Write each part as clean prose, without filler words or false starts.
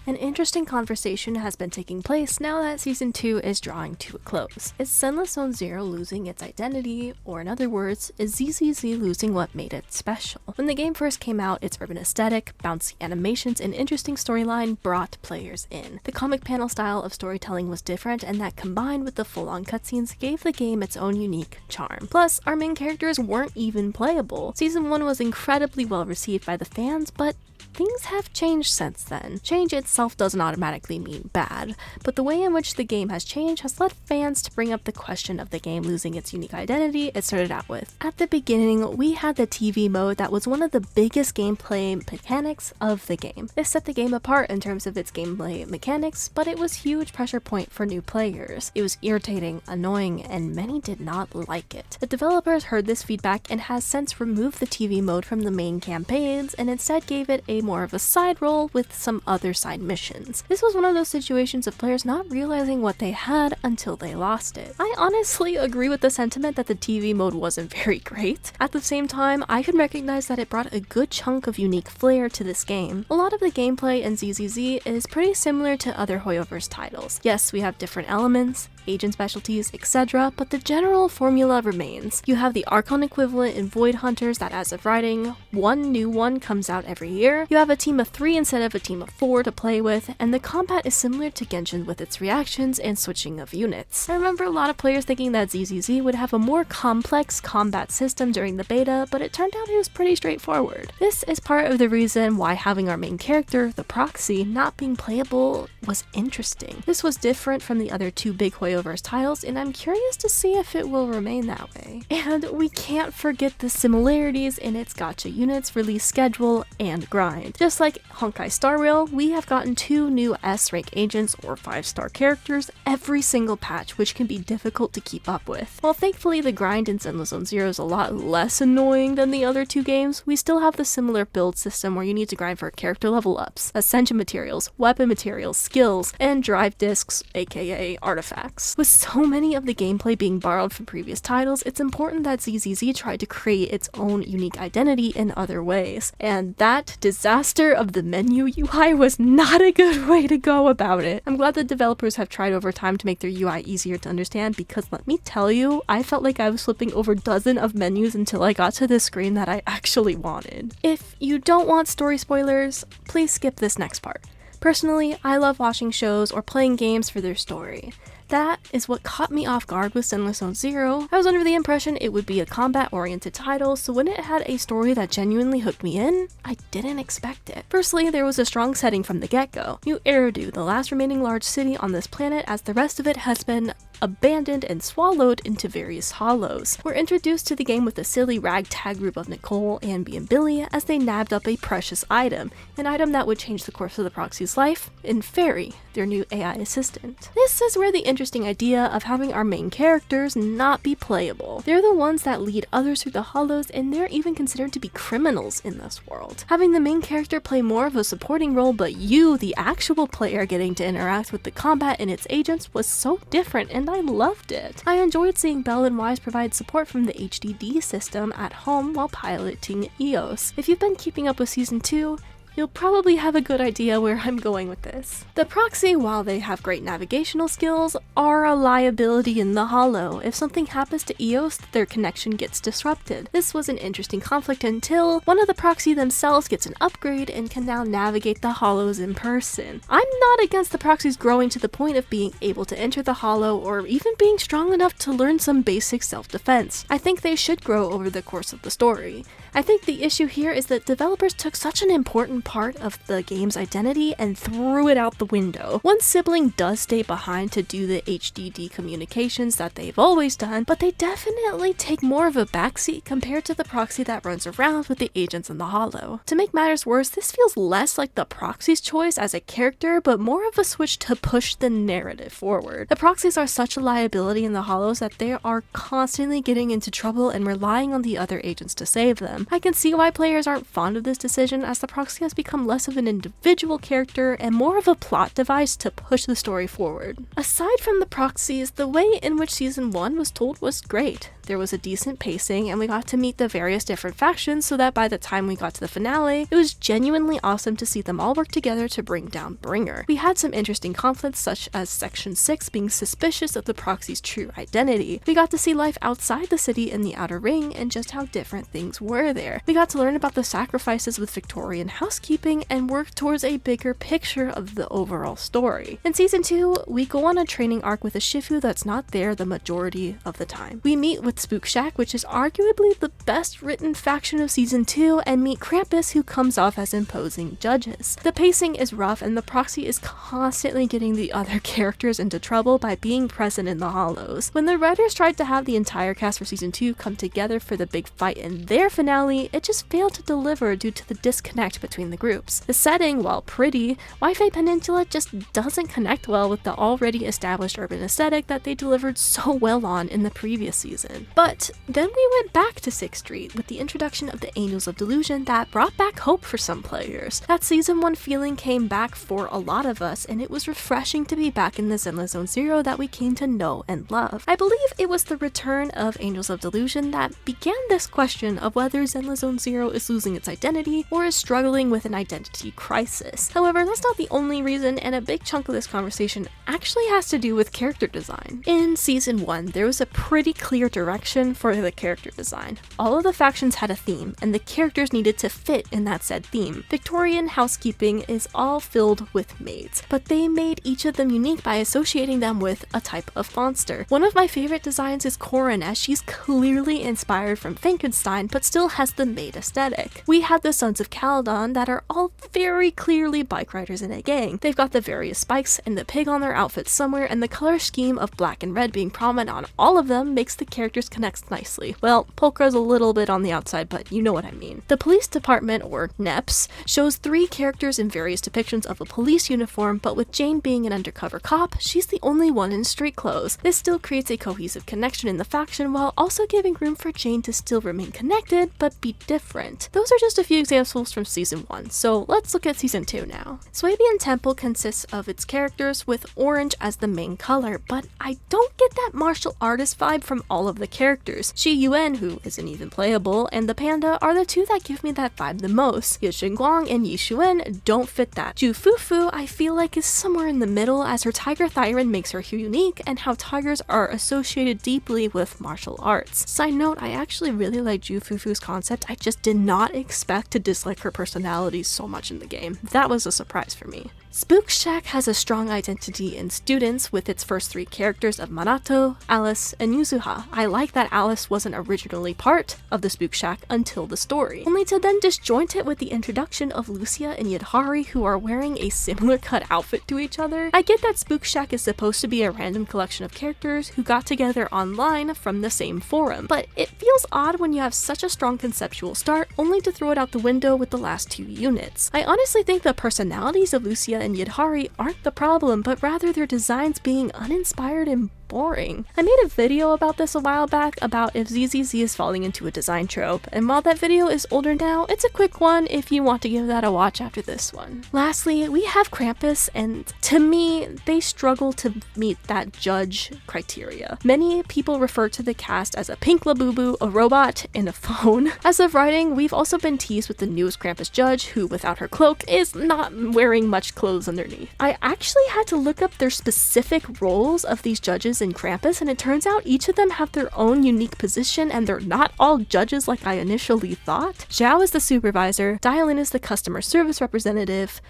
An interesting conversation has been taking place now that Season 2 is drawing to a close. Is Zenless Zone Zero losing its identity, or in other words, is ZZZ losing what made it special? When the game first came out, its urban aesthetic, bouncy animations, and interesting storyline brought players in. The comic panel style of storytelling was different, and that combined with the full-on cutscenes gave the game its own unique charm. Plus, our main characters weren't even playable. Season 1 was incredibly well received by the fans, but things have changed since then. Change itself doesn't automatically mean bad, but the way in which the game has changed has led fans to bring up the question of the game losing its unique identity it started out with. At the beginning, we had the TV mode that was one of the biggest gameplay mechanics of the game. This set the game apart in terms of its gameplay mechanics, but it was a huge pressure point for new players. It was irritating, annoying, and many did not like it. The developers heard this feedback and has since removed the TV mode from the main campaigns and instead gave it a more of a side role with some other side missions. This was one of those situations of players not realizing what they had until they lost it. I honestly agree with the sentiment that the TV mode wasn't very great. At the same time, I could recognize that it brought a good chunk of unique flair to this game. A lot of the gameplay in ZZZ is pretty similar to other hoyoverse titles. Yes, we have different elements, agent specialties, etc., but the general formula remains. You have the Archon equivalent in Void Hunters that, as of writing, one new one comes out every year. You have a team of 3 instead of a team of 4 to play with, and the combat is similar to Genshin with its reactions and switching of units. I remember a lot of players thinking that ZZZ would have a more complex combat system during the beta, but it turned out it was pretty straightforward. This is part of the reason why having our main character, the proxy, not being playable was interesting. This was different from the other 2 big hoyoverse titles, and I'm curious to see if it will remain that way. And we can't forget the similarities in its gacha units, release schedule, and grind. Just like Honkai Star Rail, we have gotten 2 new S-rank agents or 5-star characters every single patch, which can be difficult to keep up with. While thankfully the grind in Zenless Zone Zero is a lot less annoying than the other 2 games, we still have the similar build system where you need to grind for character level ups, ascension materials, weapon materials, skills, and drive discs, aka artifacts. With so many of the gameplay being borrowed from previous titles, it's important that ZZZ tried to create its own unique identity in other ways, and that disaster of the menu UI was not a good way to go about it. I'm glad the developers have tried over time to make their UI easier to understand, because let me tell you, I felt like I was flipping over dozens of menus until I got to the screen that I actually wanted. If you don't want story spoilers, please skip this next part. Personally, I love watching shows or playing games for their story. That is what caught me off guard with Zenless Zone Zero. I was under the impression it would be a combat-oriented title, so when it had a story that genuinely hooked me in, I didn't expect it. Firstly, there was a strong setting from the get-go. New Eridu, the last remaining large city on this planet, as the rest of it has been abandoned and swallowed into various hollows. We're introduced to the game with the silly ragtag group of Nicole, Anby, and Billy as they nabbed up a precious item, an item that would change the course of the proxy's life, in Fairy, their new AI assistant. This is where the interesting idea of having our main characters not be playable. They're the ones that lead others through the hollows, and they're even considered to be criminals in this world. Having the main character play more of a supporting role, but you, the actual player, getting to interact with the combat and its agents was so different, and I loved it. I enjoyed seeing Belle and Wise provide support from the HDD system at home while piloting EOS. If you've been keeping up with Season 2, you'll probably have a good idea where I'm going with this. The proxy, while they have great navigational skills, are a liability in the hollow. If something happens to EOS, their connection gets disrupted. This was an interesting conflict until one of the proxy themselves gets an upgrade and can now navigate the hollows in person. I'm not against the proxies growing to the point of being able to enter the hollow or even being strong enough to learn some basic self-defense. I think they should grow over the course of the story. I think the issue here is that developers took such an important part of the game's identity and threw it out the window. One sibling does stay behind to do the HDD communications that they've always done, but they definitely take more of a backseat compared to the proxy that runs around with the agents in the hollow. To make matters worse, this feels less like the proxy's choice as a character, but more of a switch to push the narrative forward. The proxies are such a liability in the hollows that they are constantly getting into trouble and relying on the other agents to save them. I can see why players aren't fond of this decision, as the proxy has become less of an individual character and more of a plot device to push the story forward. Aside from the proxies, the way in which Season 1 was told was great. there was a decent pacing, and we got to meet the various different factions so that by the time we got to the finale, it was genuinely awesome to see them all work together to bring down Bringer. We had some interesting conflicts such as Section 6 being suspicious of the proxy's true identity. We got to see life outside the city in the Outer Ring and just how different things were there. We got to learn about the sacrifices with Victorian housekeeping and work towards a bigger picture of the overall story. In Season 2, we go on a training arc with a Shifu that's not there the majority of the time. We meet with Spook Shack, which is arguably the best written faction of Season 2, and meet Krampus, who comes off as imposing judges. The pacing is rough, and the proxy is constantly getting the other characters into trouble by being present in the hollows. When the writers tried to have the entire cast for Season 2 come together for the big fight in their finale, it just failed to deliver due to the disconnect between the groups. The setting, while pretty, Wi-Fi Peninsula just doesn't connect well with the already established urban aesthetic that they delivered so well on in the previous season. But then we went back to 6th Street with the introduction of the Angels of Delusion that brought back hope for some players. That Season 1 feeling came back for a lot of us, and it was refreshing to be back in the Zenless Zone Zero that we came to know and love. I believe it was the return of Angels of Delusion that began this question of whether Zenless Zone Zero is losing its identity or is struggling with an identity crisis. However, that's not the only reason, and a big chunk of this conversation actually has to do with character design. In Season 1, there was a pretty clear direction for the character design. All of the factions had a theme, and the characters needed to fit in that said theme. Victorian housekeeping is all filled with maids, but they made each of them unique by associating them with a type of monster. One of my favorite designs is Corin, as she's clearly inspired from Frankenstein, but still has the maid aesthetic. We had the Sons of Caledon that are all very clearly bike riders in a gang. They've got the various spikes and the pig on their outfits somewhere, and the color scheme of black and red being prominent on all of them makes the characters connect nicely. Well, Polka's a little bit on the outside, but you know what I mean. The police department, or NEPS, shows 3 characters in various depictions of a police uniform, but with Jane being an undercover cop, she's the only one in street clothes. This still creates a cohesive connection in the faction while also giving room for Jane to still remain connected, but be different. Those are just a few examples from Season 1, so let's look at Season 2 now. Swabian Temple consists of its characters with orange as the main color, but I don't get that martial artist vibe from all of the characters. Shi Yuan, who isn't even playable, and the panda are the two that give me that vibe the most. Ye Xinguang and Yi Xuan don't fit that. Ju Fufu I feel like is somewhere in the middle, as her tiger thyron makes her unique, and how tigers are associated deeply with martial arts. Side note, I actually really like Ju Fufu's concept. I just did not expect to dislike her personality so much in the game. That was a surprise for me. Spook Shack has a strong identity in students with its first 3 characters of Manato, Alice, and Yuzuha. I like that Alice wasn't originally part of the Spook Shack until the story, only to then disjoint it with the introduction of Lucia and Yidhari, who are wearing a similar cut outfit to each other. I get that Spook Shack is supposed to be a random collection of characters who got together online from the same forum, but it feels odd when you have such a strong conceptual start only to throw it out the window with the last 2 units. I honestly think the personalities of Lucia and Yidhari aren't the problem, but rather their designs being uninspired and boring. I made a video about this a while back about if ZZZ is falling into a design trope, and while that video is older now, it's a quick one if you want to give that a watch after this one. Lastly, we have Krampus, and to me, they struggle to meet that judge criteria. Many people refer to the cast as a pink labubu, a robot, and a phone. As of writing, we've also been teased with the newest Krampus judge, who without her cloak is not wearing much clothes underneath. I actually had to look up their specific roles of these judges in Krampus, and it turns out each of them have their own unique position, and they're not all judges like I initially thought. Zhao is the supervisor, Dialin is the customer service representative,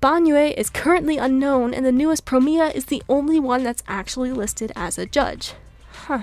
Banyue is currently unknown, and the newest Promia is the only one that's actually listed as a judge. Huh.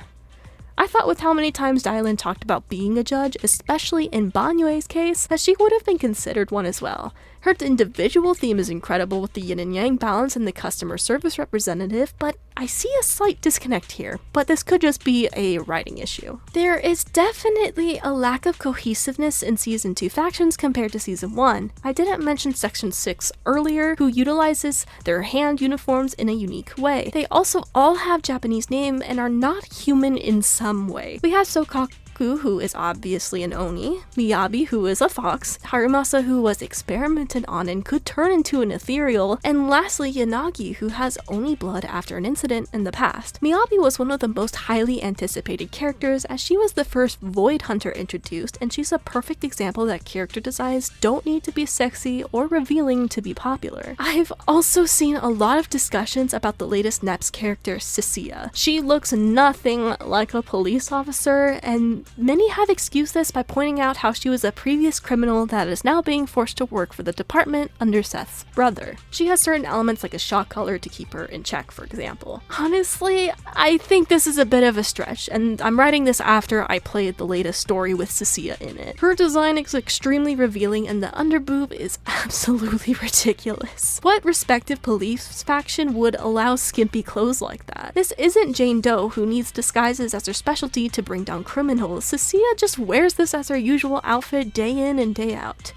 I thought with how many times Dialin talked about being a judge, especially in Banyue's case, that she would have been considered one as well. Her individual theme is incredible with the yin and yang balance and the customer service representative, but I see a slight disconnect here, but this could just be a writing issue. There is definitely a lack of cohesiveness in Season 2 factions compared to Season 1. I didn't mention Section 6 earlier, who utilizes their hand uniforms in a unique way. They also all have Japanese names and are not human in some way. We have so-called Haku, who is obviously an Oni, Miyabi, who is a fox, Harumasa, who was experimented on and could turn into an ethereal, and lastly Yanagi, who has Oni blood after an incident in the past. Miyabi was one of the most highly anticipated characters as she was the first Void Hunter introduced, and she's a perfect example that character designs don't need to be sexy or revealing to be popular. I've also seen a lot of discussions about the latest NEP's character, Cecilia. She looks nothing like a police officer, and many have excused this by pointing out how she was a previous criminal that is now being forced to work for the department under Seth's brother. She has certain elements like a shock collar to keep her in check, for example. Honestly, I think this is a bit of a stretch, and I'm writing this after I played the latest story with Cecilia in it. Her design is extremely revealing and the underboob is absolutely ridiculous. What respective police faction would allow skimpy clothes like that? This isn't Jane Doe, who needs disguises as her specialty to bring down criminals. Cecilia just wears this as her usual outfit day in and day out.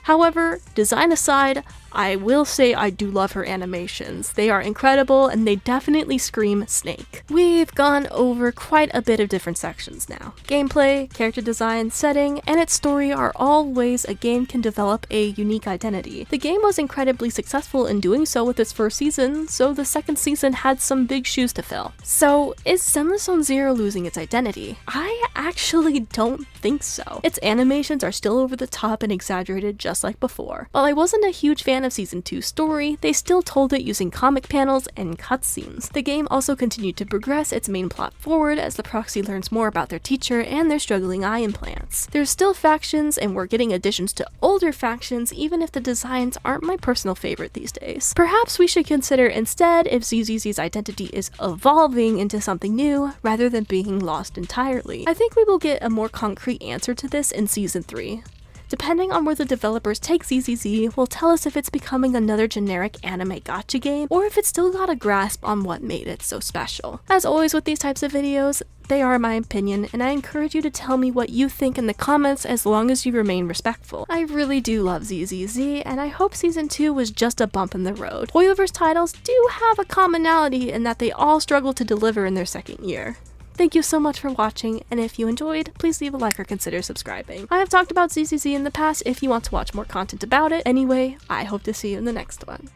However, design aside, I will say I do love her animations. They are incredible and they definitely scream Snake. We've gone over quite a bit of different sections now. Gameplay, character design, setting, and its story are all ways a game can develop a unique identity. The game was incredibly successful in doing so with its first season, so the second season had some big shoes to fill. So, is Zenless Zone Zero losing its identity? I actually don't think so. Its animations are still over the top and exaggerated just like before. While I wasn't a huge fan of Season 2's story, they still told it using comic panels and cutscenes. The game also continued to progress its main plot forward as the proxy learns more about their teacher and their struggling eye implants. There's still factions, and we're getting additions to older factions even if the designs aren't my personal favorite these days. Perhaps we should consider instead if ZZZ's identity is evolving into something new rather than being lost entirely. I think we will get a more concrete answer to this in Season 3. Depending on where the developers take ZZZ will tell us if it's becoming another generic anime gacha game or if it's still got a grasp on what made it so special. As always with these types of videos, they are my opinion, and I encourage you to tell me what you think in the comments as long as you remain respectful. I really do love ZZZ, and I hope Season 2 was just a bump in the road. Hoyoverse titles do have a commonality in that they all struggle to deliver in their second year. Thank you so much for watching, and if you enjoyed, please leave a like or consider subscribing. I have talked about ZZZ in the past if you want to watch more content about it. Anyway, I hope to see you in the next one.